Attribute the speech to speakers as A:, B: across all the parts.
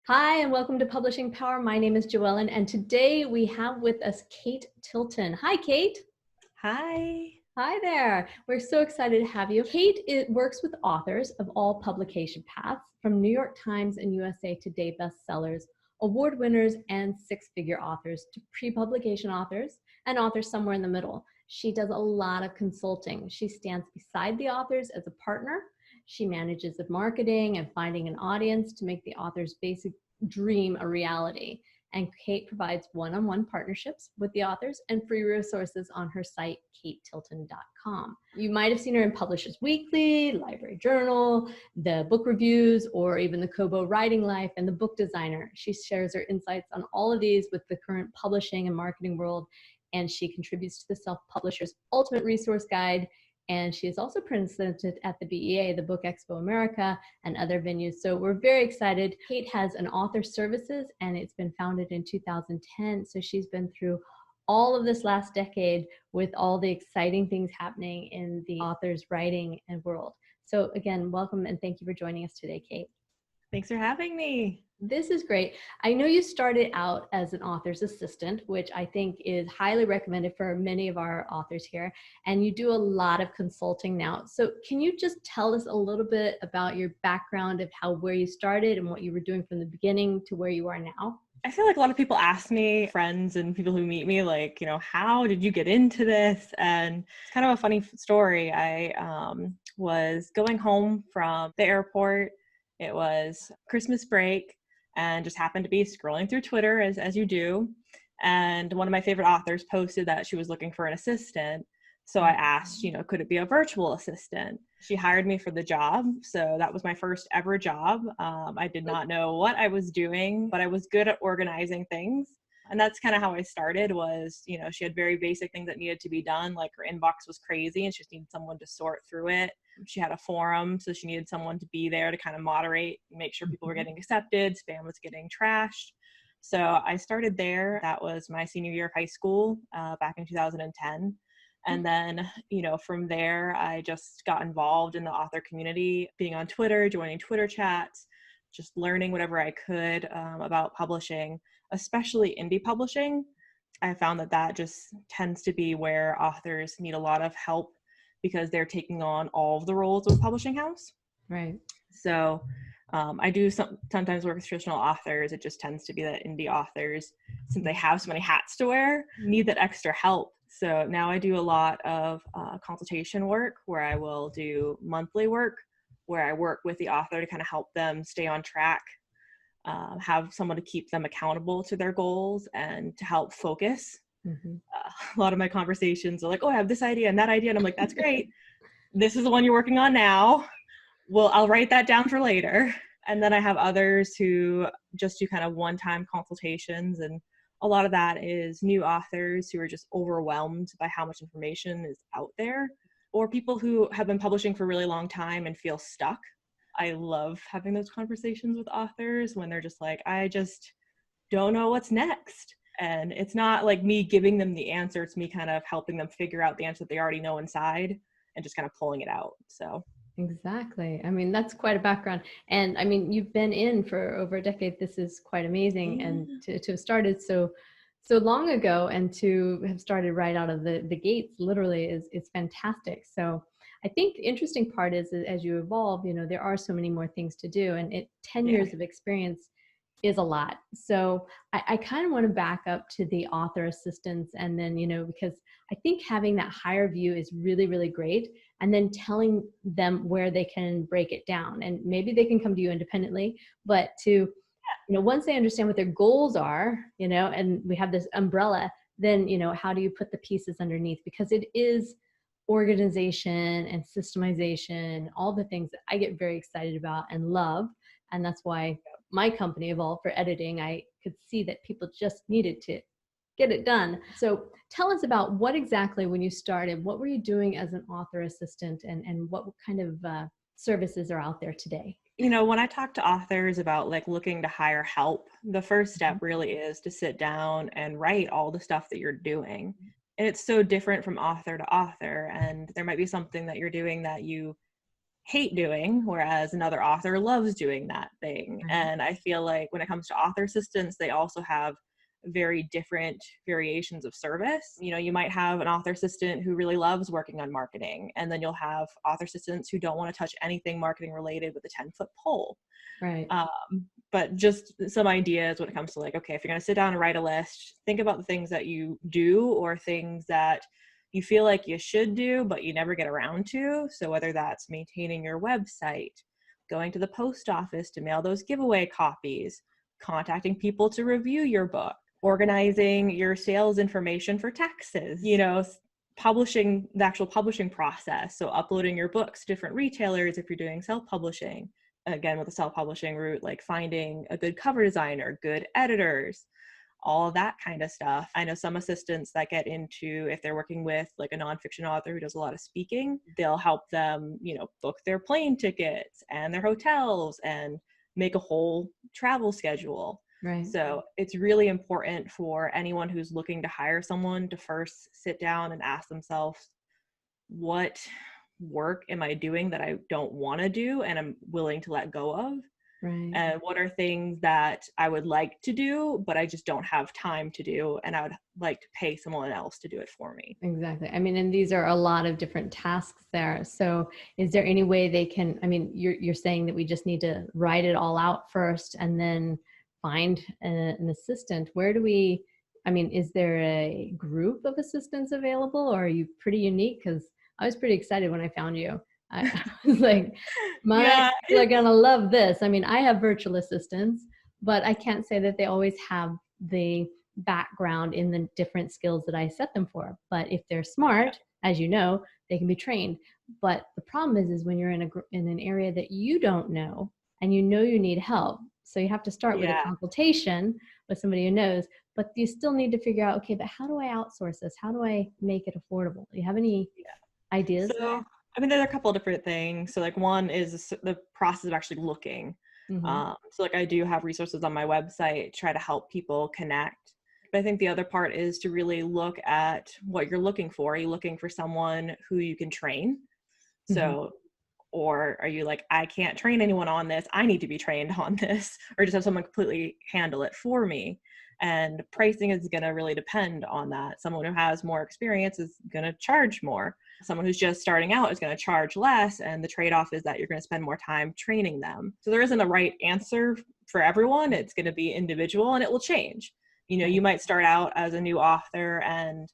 A: Hi, and welcome to Publishing Power. My name is Joellen, and today we have with us Kate Tilton. Hi, Kate.
B: Hi.
A: Hi there. We're so excited to have you. Kate works with authors of all publication paths, from New York Times and USA Today bestsellers, award winners, and six-figure authors to pre-publication authors and authors somewhere in the middle. She does a lot of consulting. She stands beside the authors as a partner. She manages the marketing and finding an audience to make the author's basic dream a reality. And Kate provides one-on-one partnerships with the authors and free resources on her site, katetilton.com. You might have seen her in Publishers Weekly, Library Journal, the book reviews, or even the Kobo Writing Life and the Book Designer. She shares her insights on all of these with the current publishing and marketing world, and she contributes to the Self-Publisher's Ultimate Resource Guide. And she is also presented at the BEA, the Book Expo America, and other venues. So we're very excited. Kate has an author services, and it's been founded in 2010. So she's been through all of this last decade with all the exciting things happening in the author's writing and world. So again, welcome and thank you for joining us today, Kate.
B: Thanks for having me.
A: This is great. I know you started out as an author's assistant, which I think is highly recommended for many of our authors here, and you do a lot of consulting now. So can you just tell us a little bit about your background of where you started and what you were doing from the beginning to where you are now?
B: I feel like a lot of people ask me, friends and people who meet me, like, how did you get into this? And it's kind of a funny story. I was going home from the airport. It was Christmas break and just happened to be scrolling through Twitter as you do. And one of my favorite authors posted that she was looking for an assistant. So I asked, could it be a virtual assistant? She hired me for the job. So that was my first ever job. I did not know what I was doing, but I was good at organizing things. And that's kind of how I started was, she had very basic things that needed to be done. Like her inbox was crazy and she just needed someone to sort through it. She had a forum, so she needed someone to be there to kind of moderate, make sure people were getting accepted, spam was getting trashed. So I started there. That was my senior year of high school back in 2010. And then, from there, I just got involved in the author community, being on Twitter, joining Twitter chats, just learning whatever I could about publishing, especially indie publishing. I found that just tends to be where authors need a lot of help because they're taking on all of the roles of a publishing house.
A: Right.
B: So I do sometimes work with traditional authors. It just tends to be that indie authors, since they have so many hats to wear, need that extra help. So now I do a lot of consultation work where I will do monthly work, where I work with the author to kind of help them stay on track, have someone to keep them accountable to their goals and to help focus. A lot of my conversations are like, oh, I have this idea and that idea. And I'm like, that's great. This is the one you're working on now. Well, I'll write that down for later. And then I have others who just do kind of one-time consultations. And a lot of that is new authors who are just overwhelmed by how much information is out there, or people who have been publishing for a really long time and feel stuck. I love having those conversations with authors when they're just like, I just don't know what's next. And it's not like me giving them the answer. It's me kind of helping them figure out the answer that they already know inside and just kind of pulling it out. So.
A: Exactly. I mean, that's quite a background. And I mean, you've been in for over a decade. This is quite amazing.
B: Yeah.
A: And to have started so long ago and to have started right out of the gates literally is fantastic. So I think the interesting part is that as you evolve, there are so many more things to do, and 10 years of experience is a lot. So I kind of want to back up to the author assistants, and then, because I think having that higher view is really, really great. And then telling them where they can break it down, and maybe they can come to you independently, but to, once they understand what their goals are, and we have this umbrella, then, how do you put the pieces underneath? Because it is organization and systemization, all the things that I get very excited about and love. And that's why my company evolved for editing. I could see that people just needed to get it done. So tell us about what exactly, when you started, what were you doing as an author assistant, and what kind of services are out there today?
B: When I talk to authors about like looking to hire help, the first step really is to sit down and write all the stuff that you're doing. And it's so different from author to author. And there might be something that you're doing that you hate doing, whereas another author loves doing that thing.
A: Right.
B: And I feel like when it comes to author assistants, they also have very different variations of service. You know, you might have an author assistant who really loves working on marketing, and then you'll have author assistants who don't want to touch anything marketing related with a 10-foot pole.
A: Right.
B: But just some ideas when it comes to like, okay, if you're going to sit down and write a list, think about the things that you do or things that you feel like you should do, but you never get around to. So whether that's maintaining your website, going to the post office to mail those giveaway copies, contacting people to review your book, organizing your sales information for taxes, you know, publishing, the actual publishing process. So uploading your books to different retailers if you're doing self-publishing. Again, with the self-publishing route, like finding a good cover designer, good editors, all of that kind of stuff. I know some assistants that get into, if they're working with like a nonfiction author who does a lot of speaking, they'll help them, you know, book their plane tickets and their hotels and make a whole travel schedule.
A: Right.
B: So it's really important for anyone who's looking to hire someone to first sit down and ask themselves, what work am I doing that I don't want to do and I'm willing to let go of?
A: Right.
B: And what are things that I would like to do, but I just don't have time to do, and I would like to pay someone else to do it for me.
A: Exactly. I mean, and these are a lot of different tasks there. So is there any way they can, I mean, you're saying that we just need to write it all out first and then find an assistant. Where do we, I mean, is there a group of assistants available, or are you pretty unique? Because I was pretty excited when I found you. I was like, my people are gonna love this. I mean, I have virtual assistants, but I can't say that they always have the background in the different skills that I set them for. But if they're smart, as you know, they can be trained. But the problem is when you're in an area that you don't know and you know you need help. So you have to start with a consultation with somebody who knows, but you still need to figure out, okay, but how do I outsource this? How do I make it affordable? Do you have any ideas?
B: So, I mean, there are a couple of different things. So like one is the process of actually looking. So like I do have resources on my website, try to help people connect. But I think the other part is to really look at what you're looking for. Are you looking for someone who you can train? So, or are you like, I can't train anyone on this, I need to be trained on this, or just have someone completely handle it for me? And pricing is going to really depend on that. Someone who has more experience is going to charge more. Someone who's just starting out is going to charge less. And the trade-off is that you're going to spend more time training them. So there isn't a right answer for everyone. It's going to be individual and it will change. You know, you might start out as a new author and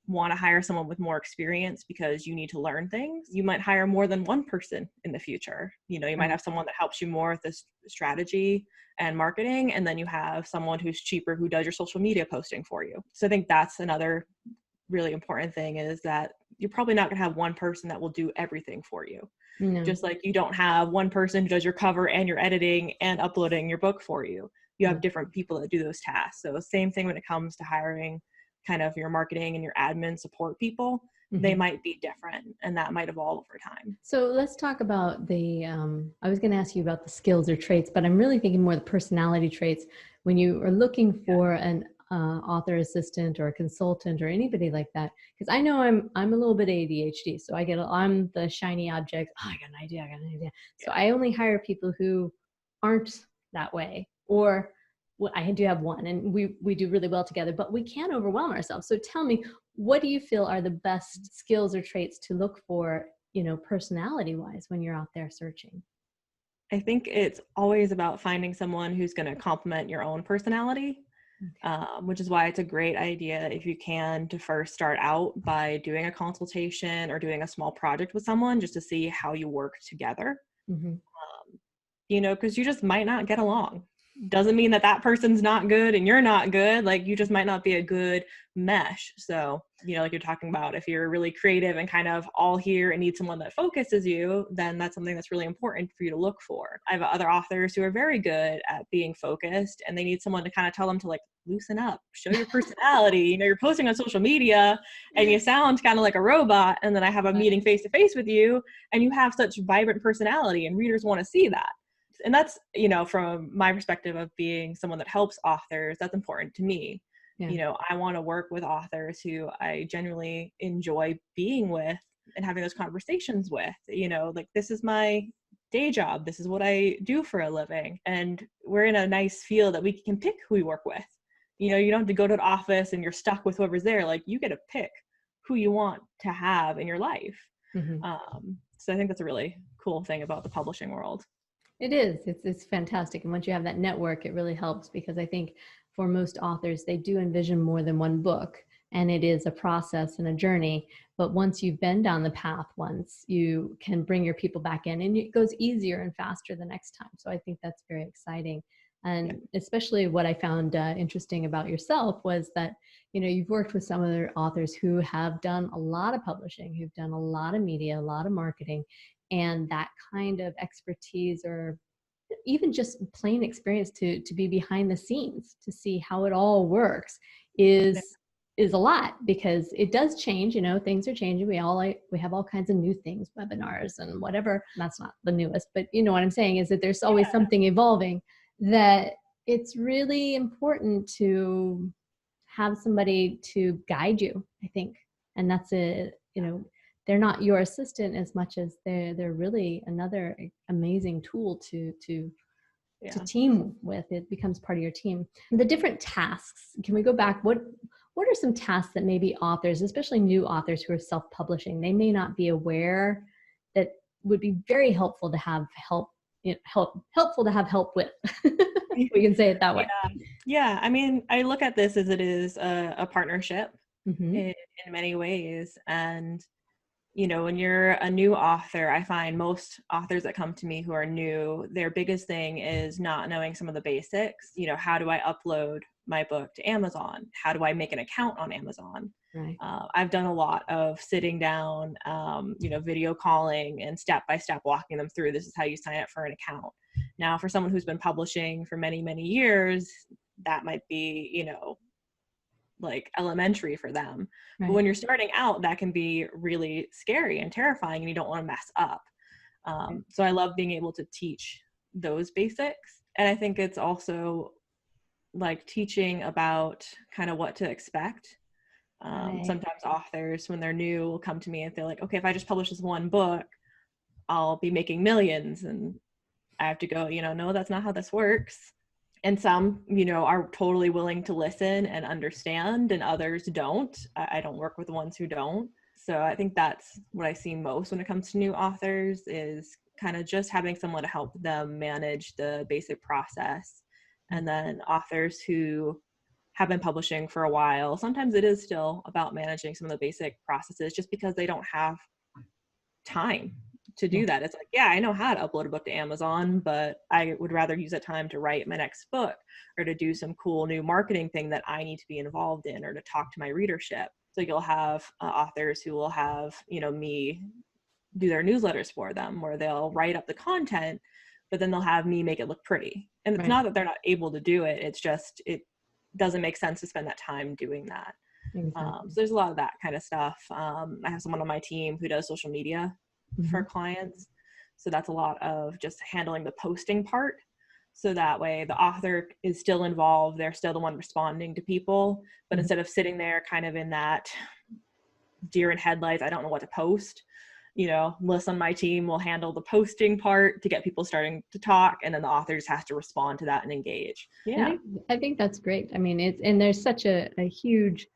B: want to hire someone with more experience because you need to learn things. You might hire more than one person in the future. You know, you might have someone that helps you more with this strategy and marketing, and then you have someone who's cheaper who does your social media posting for you. So I think that's another really important thing, is that you're probably not going to have one person that will do everything for you. No. Just like you don't have one person who does your cover and your editing and uploading your book for you. You have different people that do those tasks. So same thing when it comes to hiring kind of your marketing and your admin support people. They might be different, and that might evolve over time.
A: So let's talk about the, I was going to ask you about the skills or traits, but I'm really thinking more the personality traits. When you are looking for an author assistant or a consultant or anybody like that, because I know I'm a little bit ADHD, so I'm the shiny object. Oh, I got an idea. So I only hire people who aren't that way, or well, I do have one, and we do really well together, but we can't overwhelm ourselves. So tell me, what do you feel are the best skills or traits to look for, you know, personality-wise when you're out there searching?
B: I think it's always about finding someone who's going to complement your own personality, which is why it's a great idea, if you can, to first start out by doing a consultation or doing a small project with someone just to see how you work together. You know, because you just might not get along. Doesn't mean that that person's not good and you're not good. Like, you just might not be a good mesh. So, you know, like you're talking about, if you're really creative and kind of all here and need someone that focuses you, then that's something that's really important for you to look for. I have other authors who are very good at being focused, and they need someone to kind of tell them to like loosen up, show your personality. You know, you're posting on social media and you sound kind of like a robot, and then I have a meeting face to face with you and you have such vibrant personality, and readers want to see that. And that's, you know, from my perspective of being someone that helps authors, that's important to me. You know, I want to work with authors who I genuinely enjoy being with, and having those conversations with, like, this is my day job, this is what I do for a living, and we're in a nice field that we can pick who we work with. You don't have to go to the office and you're stuck with whoever's there. Like, you get to pick who you want to have in your life.
A: Mm-hmm.
B: So I think that's a really cool thing about the publishing world.
A: It is. It's fantastic. And once you have that network, it really helps, because I think for most authors, they do envision more than one book, and it is a process and a journey. But once you've been down the path once, you can bring your people back in, and it goes easier and faster the next time. So I think that's very exciting. And especially what I found interesting about yourself was that, you've worked with some other authors who have done a lot of publishing, who've done a lot of media, a lot of marketing, and that kind of expertise, or even just plain experience to be behind the scenes to see how it all works is a lot, because it does change. Things are changing. We have all kinds of new things, webinars and whatever. That's not the newest, but you know what I'm saying is that there's always something evolving, that it's really important to have somebody to guide you, I think. And that's they're not your assistant as much as they're really another amazing tool to team with. It becomes part of your team. The different tasks, can we go back? What are some tasks that maybe authors, especially new authors who are self-publishing, they may not be aware, that would be very helpful to have helpful to have help with? We can say it that way.
B: Yeah. I mean, I look at this as it is a partnership in many ways. And, when you're a new author, I find most authors that come to me who are new, their biggest thing is not knowing some of the basics. How do I upload my book to Amazon? How do I make an account on Amazon?
A: Right.
B: I've done a lot of sitting down, video calling and step-by-step walking them through, this is how you sign up for an account. Now, for someone who's been publishing for many, many years, that might be, like elementary for them. Right. But when you're starting out, that can be really scary and terrifying, and you don't want to mess up. So I love being able to teach those basics. And I think it's also like teaching about kind of what to expect. Sometimes authors, when they're new, will come to me and feel like, okay, if I just publish this one book, I'll be making millions. And I have to go, no, that's not how this works. And some, are totally willing to listen and understand, and others don't. I don't work with the ones who don't. So I think that's what I see most when it comes to new authors, is kind of just having someone to help them manage the basic process. And then authors who have been publishing for a while, sometimes it is still about managing some of the basic processes, just because they don't have time to do that. It's like, I know how to upload a book to Amazon, but I would rather use that time to write my next book, or to do some cool new marketing thing that I need to be involved in, or to talk to my readership. So you'll have authors who will have, me do their newsletters for them, where they'll write up the content, but then they'll have me make it look pretty. And it's not that they're not able to do it. It's just, it doesn't make sense to spend that time doing that. Exactly. So there's a lot of that kind of stuff. I have someone on my team who does social media for clients. So that's a lot of just handling the posting part. So that way the author is still involved. They're still the one responding to people, but instead of sitting there kind of in that deer in headlights, I don't know what to post, Melissa on my team will handle the posting part to get people starting to talk. And then the author just has to respond to that and engage. Yeah.
A: I think that's great. I mean, and there's such a huge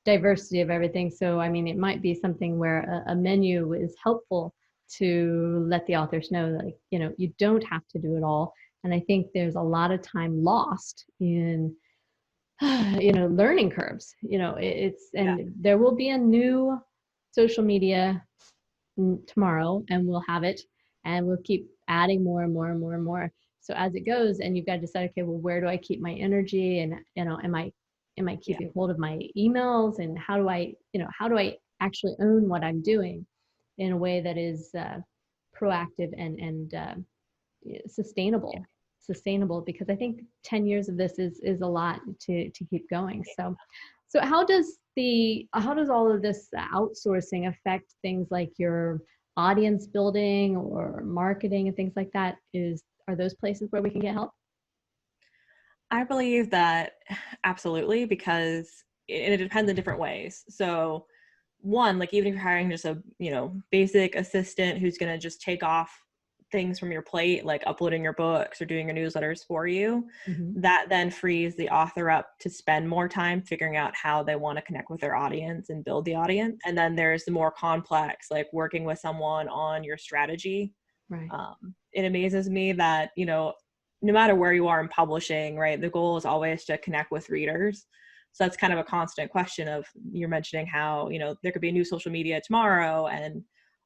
A: diversity of everything. So, I mean, it might be something where a menu is helpful to let the authors know, like, you don't have to do it all. And I think there's a lot of time lost in, learning curves. There will be a new social media tomorrow, and we'll have it, and we'll keep adding more and more and more and more. So as it goes, and you've got to decide, okay, well, where do I keep my energy? And, am I keeping hold of my emails? And how do I actually own what I'm doing in a way that is proactive and sustainable, because I think 10 years of this is a lot to keep going. So how does all of this outsourcing affect things like your audience building or marketing and things like that? Are those places where we can get help?
B: I believe that absolutely, because it depends in different ways. So one, like even if you're hiring just a, basic assistant who's going to just take off things from your plate, like uploading your books or doing your newsletters for you, that then frees the author up to spend more time figuring out how they want to connect with their audience and build the audience. And then there's the more complex, like working with someone on your strategy.
A: Right.
B: It amazes me that, no matter where you are in publishing, right, the goal is always to connect with readers. So that's kind of a constant question of, you're mentioning how, there could be a new social media tomorrow and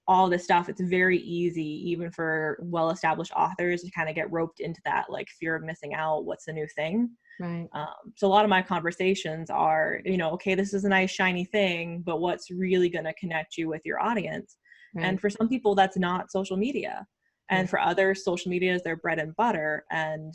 B: all this stuff. It's very easy, even for well-established authors, to kind of get roped into that, like, fear of missing out. What's the new thing?
A: Right.
B: So a lot of my conversations are, okay, this is a nice shiny thing, but what's really going to connect you with your audience?
A: Right.
B: And for some people, that's not social media. And for others, social media is their bread and butter. And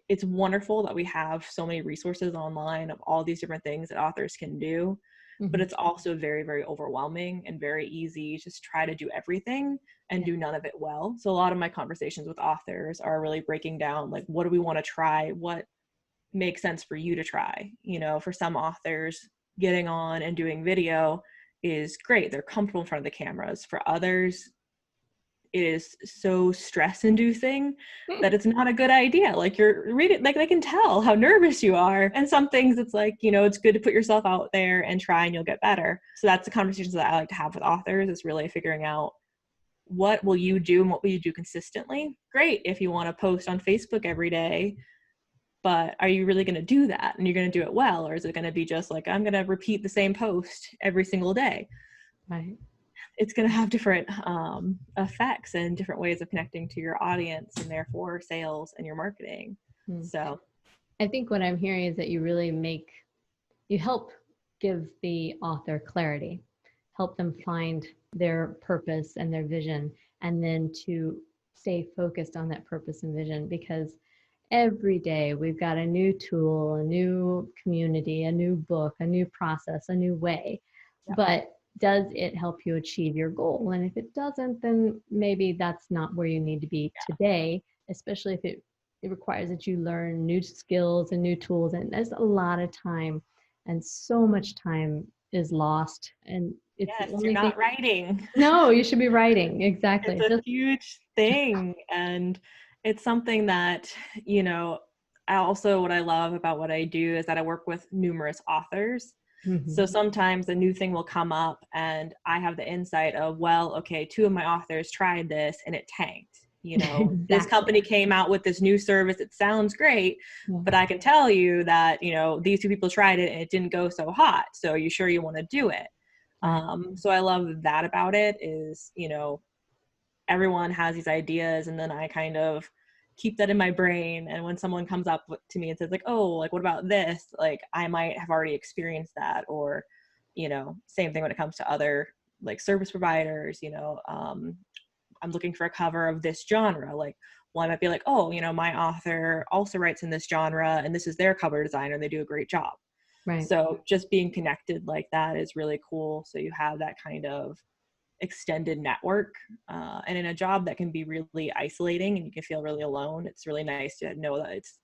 B: it's wonderful that we have so many resources online of all these different things that authors can do. But it's also very, very overwhelming and very easy to just try to do everything and do none of it well. So a lot of my conversations with authors are really breaking down, like, what do we want to try? What makes sense for you to try? For some authors, getting on and doing video is great. They're comfortable in front of the cameras. For others, it is so stress inducing that it's not a good idea. Like, you're reading, like, they can tell how nervous you are. And some things it's like, it's good to put yourself out there and try and you'll get better. So that's the conversations that I like to have with authors, is really figuring out, what will you do and what will you do consistently? Great if you want to post on Facebook every day, but are you really going to do that? And you're going to do it well? Or is it going to be just like, I'm going to repeat the same post every single day?
A: Right.
B: It's going to have different effects and different ways of connecting to your audience, and therefore sales and your marketing. So
A: I think what I'm hearing is that you help give the author clarity, help them find their purpose and their vision, and then to stay focused on that purpose and vision, because every day we've got a new tool, a new community, a new book, a new process, a new way. But does it help you achieve your goal? And if it doesn't, then maybe that's not where you need to be today, especially if it requires that you learn new skills and new tools. And there's a lot of time, and so much time is lost. And it's
B: you're not writing.
A: No, you should be writing. Exactly.
B: It's a huge thing. And it's something that, what I love about what I do is that I work with numerous authors. So sometimes a new thing will come up and I have the insight of, well, okay, 2 of my authors tried this and it tanked.
A: Exactly.
B: This company came out with this new service. It sounds great, but I can tell you that, these 2 people tried it and it didn't go so hot. So are you sure you want to do it? So I love that about it is, everyone has these ideas, and then I kind of keep that in my brain. And when someone comes up to me and says, like, oh, like, what about this? Like, I might have already experienced that. Or, same thing when it comes to other, like, service providers, I'm looking for a cover of this genre. Like, one might be like, oh, my author also writes in this genre and this is their cover designer and they do a great job.
A: Right.
B: So just being connected like that is really cool. So you have that kind of extended network, and in a job that can be really isolating and you can feel really alone, it's really nice to know that it's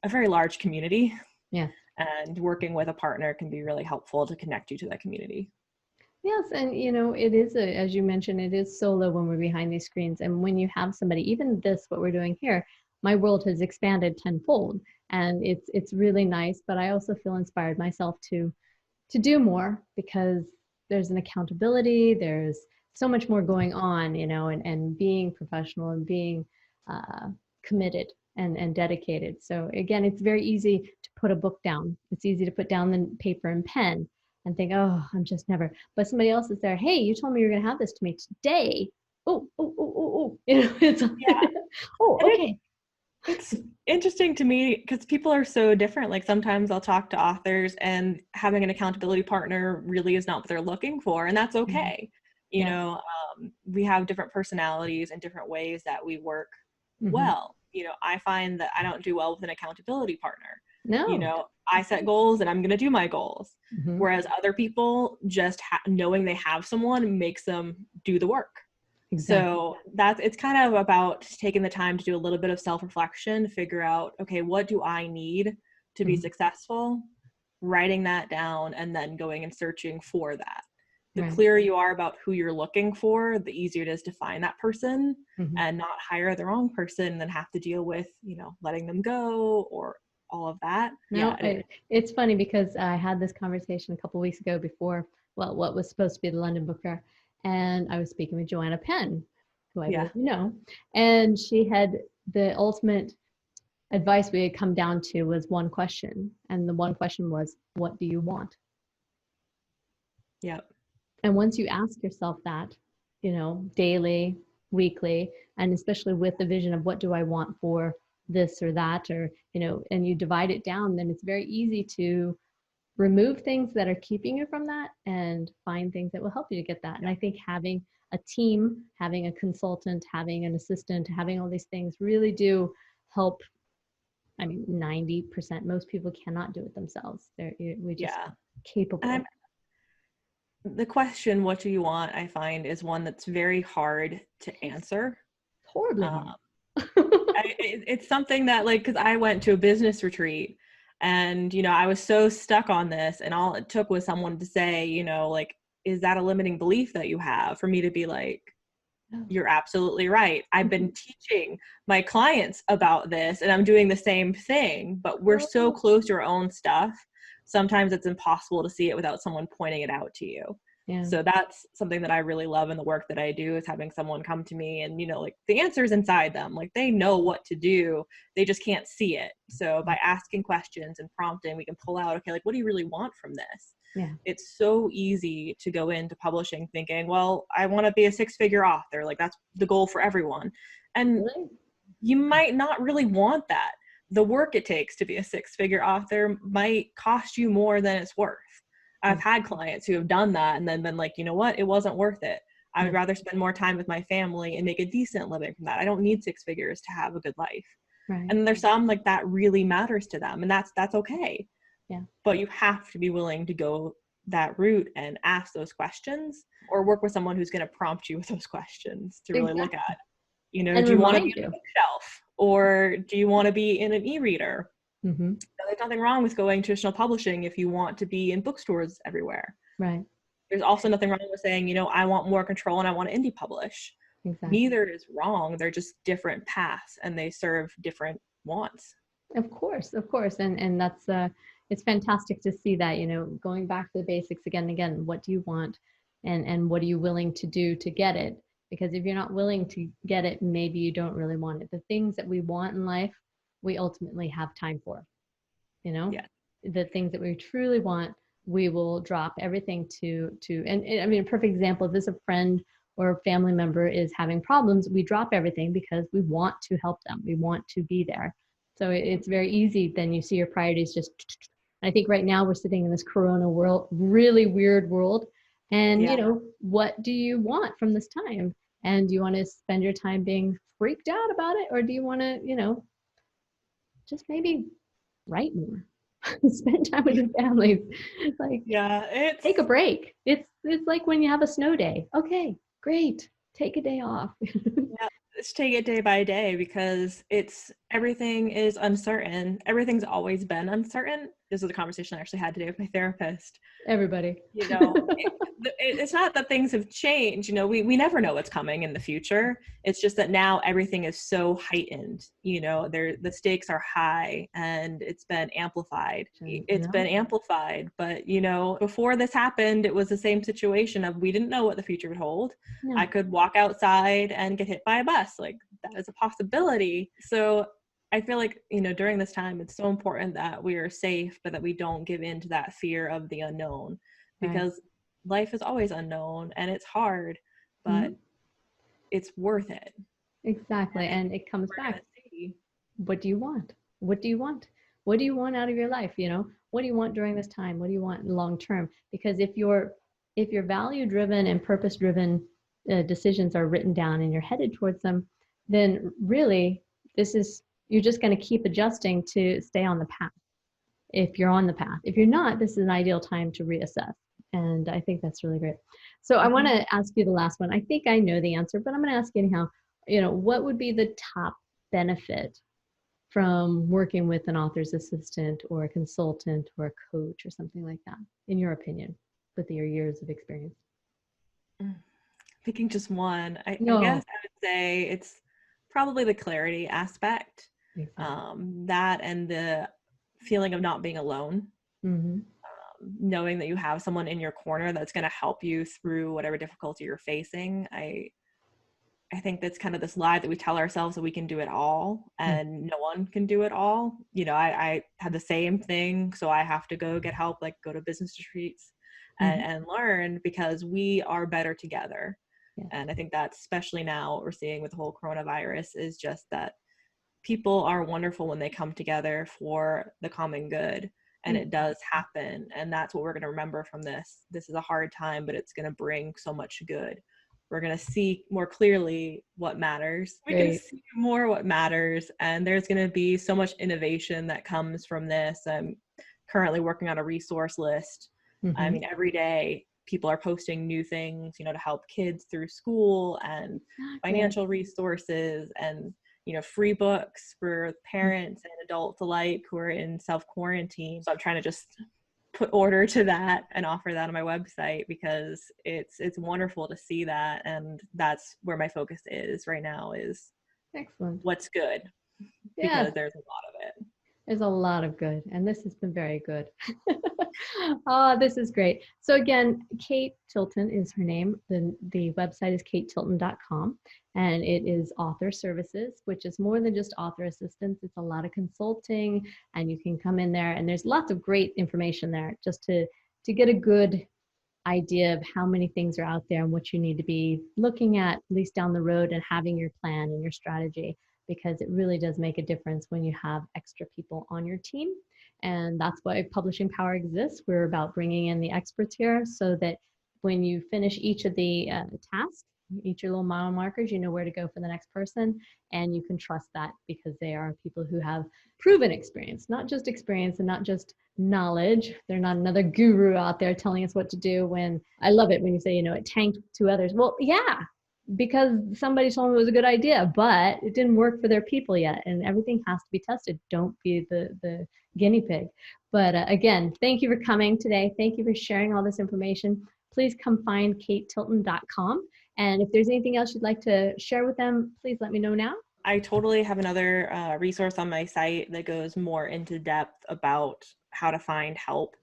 B: a very large community.
A: Yeah.
B: And working with a partner can be really helpful to connect you to that community.
A: Yes, and it is as you mentioned, it is solo when we're behind these screens, and when you have somebody, even this, what we're doing here, my world has expanded tenfold, and it's really nice. But I also feel inspired myself to do more, because there's an accountability, there's so much more going on, and being professional and being committed and dedicated. So again, it's very easy to put a book down. It's easy to put down the paper and pen and think, oh, I'm just never. But somebody else is there. Hey, you told me you were going to have this to me today. Oh. It's oh, okay.
B: It's interesting to me because people are so different. Like, sometimes I'll talk to authors and having an accountability partner really is not what they're looking for. And that's okay. We have different personalities and different ways that we work well. I find that I don't do well with an accountability partner.
A: No.
B: I set goals and I'm going to do my goals. Whereas other people, just knowing they have someone makes them do the work. Exactly. So it's kind of about taking the time to do a little bit of self-reflection, figure out, okay, what do I need to be successful, writing that down, and then going and searching for that. The
A: Right.
B: clearer you are about who you're looking for, the easier it is to find that person
A: Mhm.
B: and not hire the wrong person and then have to deal with, letting them go or all of that.
A: No, it's funny because I had this conversation a couple weeks ago before, well, what was supposed to be the London Book Fair, and I was speaking with Joanna Penn, who I
B: Yeah.
A: believe you know, and she had the ultimate advice we had come down to was one question, and the one question was, what do you want?
B: Yeah.
A: And once you ask yourself that, daily, weekly, and especially with the vision of what do I want for this or that, or, and you divide it down, then it's very easy to remove things that are keeping you from that and find things that will help you to get that. And I think having a team, having a consultant, having an assistant, having all these things really do help. I mean, 90%, most people cannot do it themselves. We just
B: Yeah.
A: capable.
B: The question, what do you want, I find is one that's very hard to answer.
A: Horribly
B: Um,
A: hard.
B: it's something that, like, because I went to a business retreat and, I was so stuck on this, and all it took was someone to say, like, is that a limiting belief that you have, for me to be like, you're absolutely right. I've been teaching my clients about this and I'm doing the same thing, but we're so close to our own stuff. Sometimes it's impossible to see it without someone pointing it out to you.
A: Yeah.
B: So that's something that I really love in the work that I do, is having someone come to me and, like, the answer's inside them. Like, they know what to do. They just can't see it. So by asking questions and prompting, we can pull out, okay, like, what do you really want from this?
A: Yeah.
B: It's so easy to go into publishing thinking, well, I want to be a 6-figure author. Like, that's the goal for everyone. And
A: Really?
B: you might not really want that. The work it takes to be a 6-figure author might cost you more than it's worth. I've had clients who have done that and then been like, you know what, it wasn't worth it. I would rather spend more time with my family and make a decent living from that. I don't need 6 figures to have a good life.
A: Right.
B: And there's some, like, that really matters to them, and that's okay.
A: Yeah.
B: But you have to be willing to go that route and ask those questions, or work with someone who's going to prompt you with those questions to really look at,
A: And
B: do you want to be
A: remind
B: on a
A: you.
B: bookshelf, or do you want to be in an e-reader?
A: Mm-hmm.
B: There's nothing wrong with going traditional publishing if you want to be in bookstores everywhere.
A: Right.
B: There's also nothing wrong with saying, I want more control and I want to indie publish.
A: Exactly.
B: Neither is wrong. They're just different paths and they serve different wants.
A: Of course. And that's it's fantastic to see that, going back to the basics again and again, what do you want, and what are you willing to do to get it? Because if you're not willing to get it, maybe you don't really want it. The things that we want in life, we ultimately have time for.
B: Yeah.
A: The things that we truly want, we will drop everything and I mean, a perfect example, if this a friend or a family member is having problems, we drop everything because we want to help them. We want to be there. So it's very easy. Then you see your priorities just, I think right now we're sitting in this Corona world, really weird world. And, what do you want from this time? And do you want to spend your time being freaked out about it? Or do you want to, just maybe write more, spend time with your family, like,
B: it's
A: take a break. It's like when you have a snow day. Okay, great, take a day off.
B: Yeah, let's take it day by day, because everything is uncertain. Everything's always been uncertain. This was a conversation I actually had today with my therapist.
A: Everybody.
B: It's not that things have changed. We never know what's coming in the future. It's just that now everything is so heightened. The stakes are high and it's been amplified. But before this happened, it was the same situation of, we didn't know what the future would hold.
A: Yeah.
B: I could walk outside and get hit by a bus. Like, that is a possibility. So I feel like, during this time, it's so important that we are safe, but that we don't give in to that fear of the unknown, because life is always unknown and it's hard, but it's worth it.
A: Exactly. And it comes back. What do you want? What do you want? What do you want out of your life? What do you want during this time? What do you want long term? Because if your value driven and purpose driven decisions are written down and you're headed towards them, then really you're just going to keep adjusting to stay on the path. If you're on the path, if you're not, this is an ideal time to reassess. And I think that's really great. So I want to ask you the last one. I think I know the answer, but I'm going to ask you anyhow. What would be the top benefit from working with an author's assistant or a consultant or a coach or something like that, in your opinion, with your years of experience?
B: Picking just one, I
A: No.
B: guess I would say it's probably the clarity aspect,
A: Exactly.
B: that and the feeling of not being alone,
A: Mm-hmm.
B: knowing that you have someone in your corner that's going to help you through whatever difficulty you're facing. I think that's kind of this lie that we tell ourselves that we can do it all and no one can do it all. I had the same thing. So I have to go get help, like go to business retreats
A: Mm-hmm.
B: and learn because we are better together.
A: Yes.
B: And I think that especially now what we're seeing with the whole coronavirus is just that people are wonderful when they come together for the common good. And it does happen. And that's what we're going to remember from this. This is a hard time, but it's going to bring so much good. We're going to see more clearly what matters. We can
A: Great.
B: see more what matters. And there's going to be so much innovation that comes from this. I'm currently working on a resource list. I
A: Mm-hmm.
B: mean, every day people are posting new things, to help kids through school and
A: Yes.
B: financial resources and free books for parents and adults alike who are in self-quarantine. So I'm trying to just put order to that and offer that on my website because it's wonderful to see that. And that's where my focus is right now is
A: Excellent.
B: what's good
A: Yes.
B: because there's a lot of it.
A: There's a lot of good, and this has been very good. Oh, this is great. So again, Kate Tilton is her name. The website is katetilton.com, and it is author services, which is more than just author assistance. It's a lot of consulting, and you can come in there, and there's lots of great information there just to get a good idea of how many things are out there and what you need to be looking at least down the road and having your plan and your strategy, because it really does make a difference when you have extra people on your team. And that's why Publishing Power exists. We're about bringing in the experts here so that when you finish each of the tasks, each of your little mile markers, you know where to go for the next person. And you can trust that because they are people who have proven experience, not just experience and not just knowledge. They're not another guru out there telling us what to do. When I love it when you say, it tanked to others. Well, yeah, because somebody told me it was a good idea, but it didn't work for their people yet. And everything has to be tested. Don't be the guinea pig. But again, thank you for coming today. Thank you for sharing all this information. Please come find katetilton.com. And if there's anything else you'd like to share with them, please let me know now.
B: I totally have another resource on my site that goes more into depth about how to find help.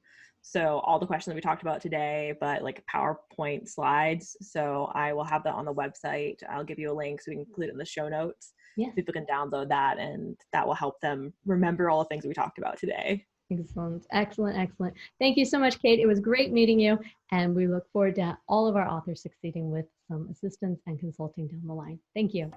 B: So all the questions that we talked about today, but like PowerPoint slides. So I will have that on the website. I'll give you a link so we can include it in the show notes.
A: Yes.
B: People can download that and that will help them remember all the things we talked about today.
A: Excellent. Excellent. Excellent. Thank you so much, Kate. It was great meeting you. And we look forward to all of our authors succeeding with some assistance and consulting down the line. Thank you.